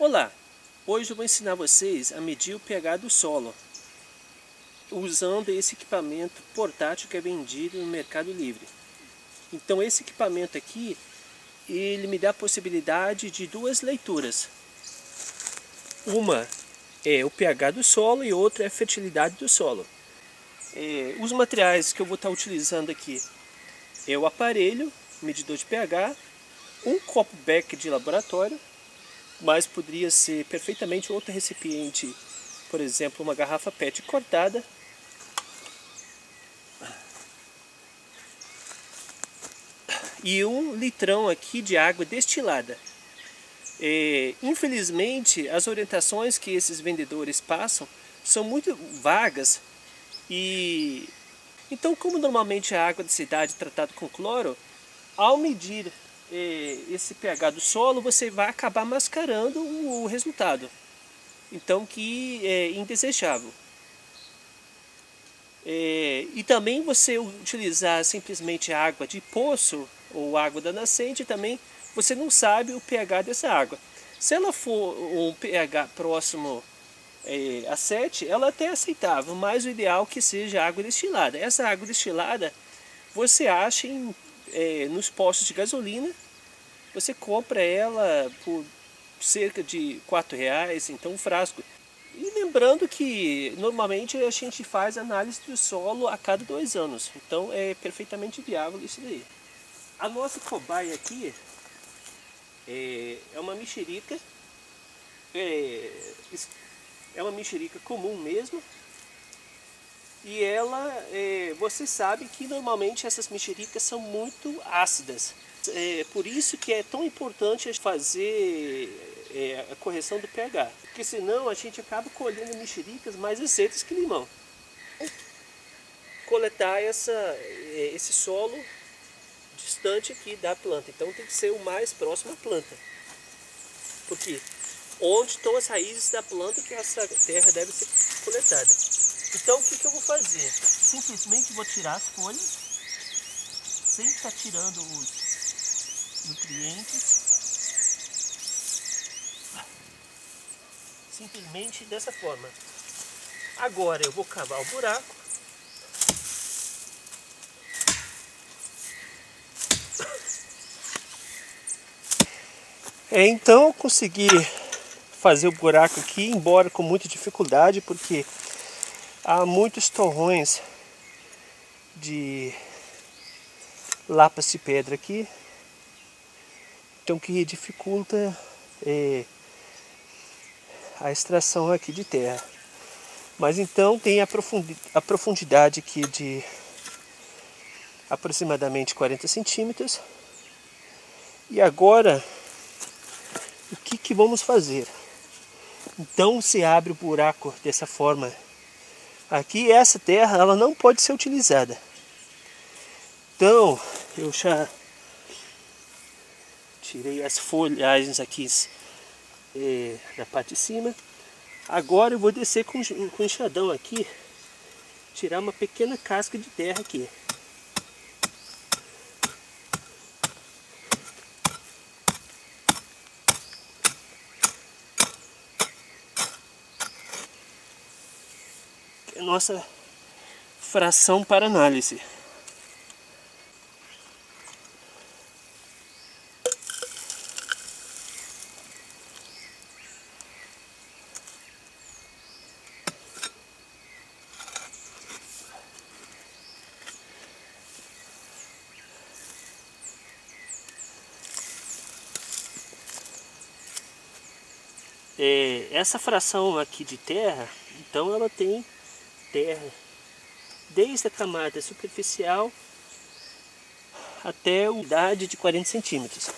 Olá! Hoje eu vou ensinar vocês a medir o pH do solo usando esse equipamento portátil que é vendido no Mercado Livre. Então esse equipamento aqui, ele me dá a possibilidade de duas leituras. Uma é o pH do solo e outra é a fertilidade do solo. Os materiais que eu vou estar utilizando aqui é o aparelho, medidor de pH, um copo Becker de laboratório, mas poderia ser perfeitamente outro recipiente, por exemplo, uma garrafa PET cortada, e 1 litrão aqui de água destilada. Infelizmente, as orientações que esses vendedores passam são muito vagas, e então, como normalmente a água da cidade é tratada com cloro, ao medir esse pH do solo, você vai acabar mascarando o resultado, então que é indesejável. E também você utilizar simplesmente água de poço ou água da nascente, também você não sabe o pH dessa água. Se ela for um pH próximo a 7, ela até é aceitável, mas o ideal é que seja água destilada. Essa água destilada você acha nos postos de gasolina. Você compra ela por cerca de R$4, então um frasco. E lembrando que normalmente a gente faz análise do solo a cada 2 anos, então é perfeitamente viável isso daí. A nossa cobaia aqui é uma mexerica, é uma mexerica comum mesmo, e ela, você sabe que normalmente essas mexericas são muito ácidas. É por isso que é tão importante fazer a correção do pH, porque senão a gente acaba colhendo mexericas mais azedas que limão. Coletar esse solo distante aqui da planta, então tem que ser o mais próximo à planta, porque onde estão as raízes da planta que essa terra deve ser coletada. Então o que eu vou fazer? Simplesmente vou tirar as folhas, sem estar tirando os nutrientes, simplesmente dessa forma. Agora eu vou cavar o buraco. Então eu consegui fazer o buraco aqui, embora com muita dificuldade, porque há muitos torrões de lapas de pedra aqui, então que dificulta a extração aqui de terra. Mas então tem a profundidade aqui de aproximadamente 40 centímetros. E agora, o que vamos fazer? Então se abre o buraco dessa forma. Aqui essa terra ela não pode ser utilizada. Então eu já tirei as folhagens aqui da parte de cima. Agora eu vou descer com o enxadão aqui, tirar uma pequena casca de terra aqui. É a nossa fração para análise. Essa fração aqui de terra, então ela tem terra desde a camada superficial até a umidade de 40 centímetros.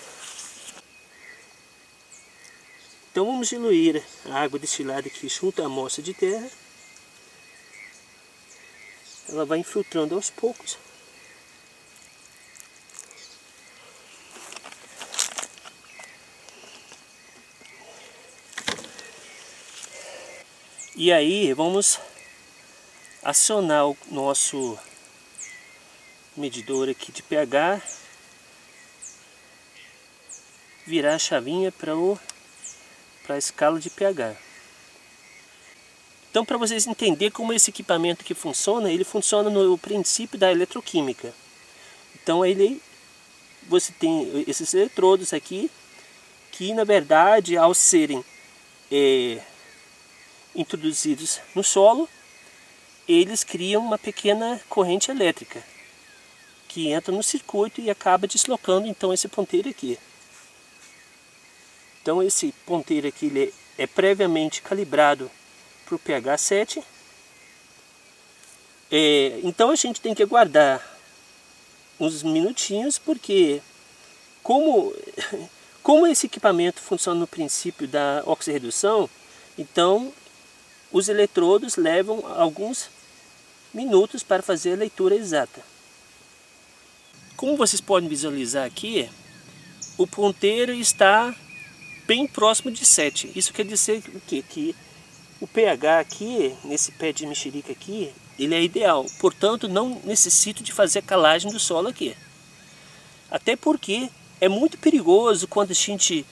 Então vamos diluir a água destilada aqui junto à amostra de terra. Ela vai infiltrando aos poucos. E aí vamos acionar o nosso medidor aqui de pH, virar a chavinha para o para a escala de pH. Então, para vocês entenderem como esse equipamento aqui funciona, ele funciona no princípio da eletroquímica. Então, você tem esses eletrodos aqui, que na verdade, ao serem introduzidos no solo, eles criam uma pequena corrente elétrica, que entra no circuito e acaba deslocando então esse ponteiro aqui. Então, esse ponteiro aqui ele é previamente calibrado para o pH 7. Então a gente tem que aguardar uns minutinhos, porque como esse equipamento funciona no princípio da oxirredução, então os eletrodos levam alguns minutos para fazer a leitura exata. Como vocês podem visualizar aqui, o ponteiro está bem próximo de 7. Isso quer dizer o quê? Que o pH aqui, nesse pé de mexerica aqui, ele é ideal. Portanto, não necessito de fazer a calagem do solo aqui. Até porque é muito perigoso quando a gente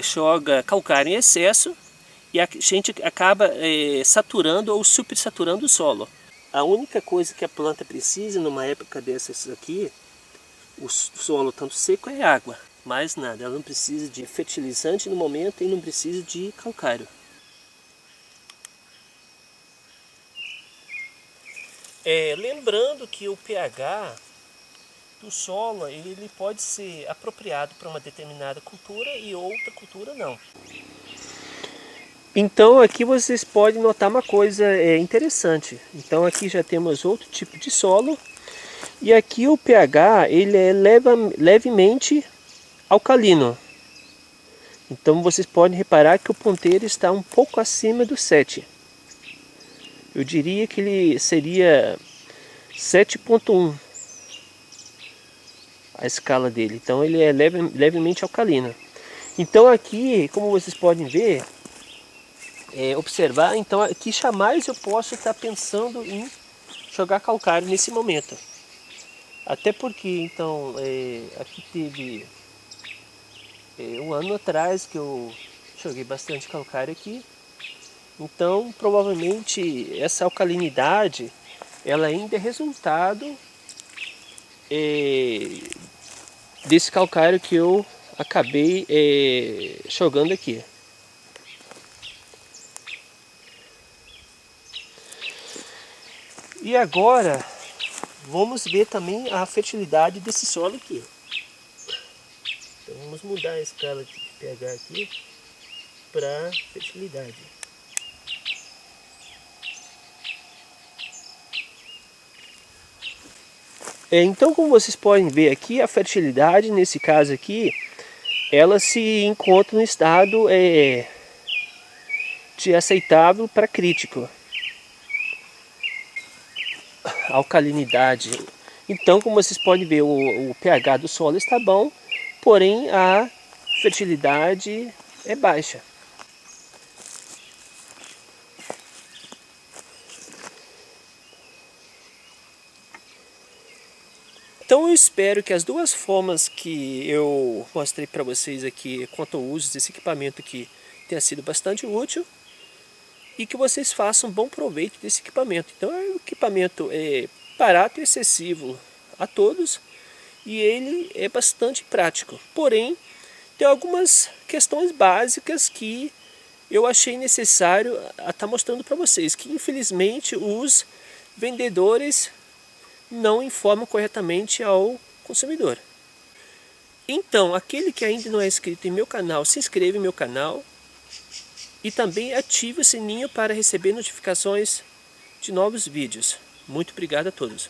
joga calcário em excesso e a gente acaba saturando ou supersaturando o solo. A única coisa que a planta precisa numa época dessas aqui, o solo tanto seco, é água. Mais nada, ela não precisa de fertilizante no momento e não precisa de calcário. Lembrando que o pH do solo ele pode ser apropriado para uma determinada cultura e outra cultura não. Então aqui vocês podem notar uma coisa interessante. Então aqui já temos outro tipo de solo e aqui o pH ele é levemente alcalino. Então vocês podem reparar que o ponteiro está um pouco acima do 7. Eu diria que ele seria 7.1 a escala dele. Então ele é levemente alcalino. Então aqui, como vocês podem ver, observar, então aqui jamais eu posso estar pensando em jogar calcário nesse momento. Até porque, então, aqui teve um ano atrás que eu joguei bastante calcário aqui. Então, provavelmente, essa alcalinidade, ela ainda é resultado desse calcário que eu acabei jogando aqui. E agora, vamos ver também a fertilidade desse solo aqui. Então, vamos mudar a escala de pH aqui para fertilidade. Então, como vocês podem ver aqui, a fertilidade, nesse caso aqui, ela se encontra no estado de aceitável para crítico. Alcalinidade. Então, como vocês podem ver, o pH do solo está bom, porém a fertilidade é baixa. Então eu espero que as duas formas que eu mostrei para vocês aqui quanto ao uso desse equipamento aqui tenha sido bastante útil e que vocês façam bom proveito desse equipamento. Então é um equipamento barato e acessível a todos e ele é bastante prático. Porém, tem algumas questões básicas que eu achei necessário estar mostrando para vocês, que infelizmente os vendedores não informam corretamente ao consumidor. Então, aquele que ainda não é inscrito em meu canal, se inscreva em meu canal e também ative o sininho para receber notificações de novos vídeos. Muito obrigado a todos.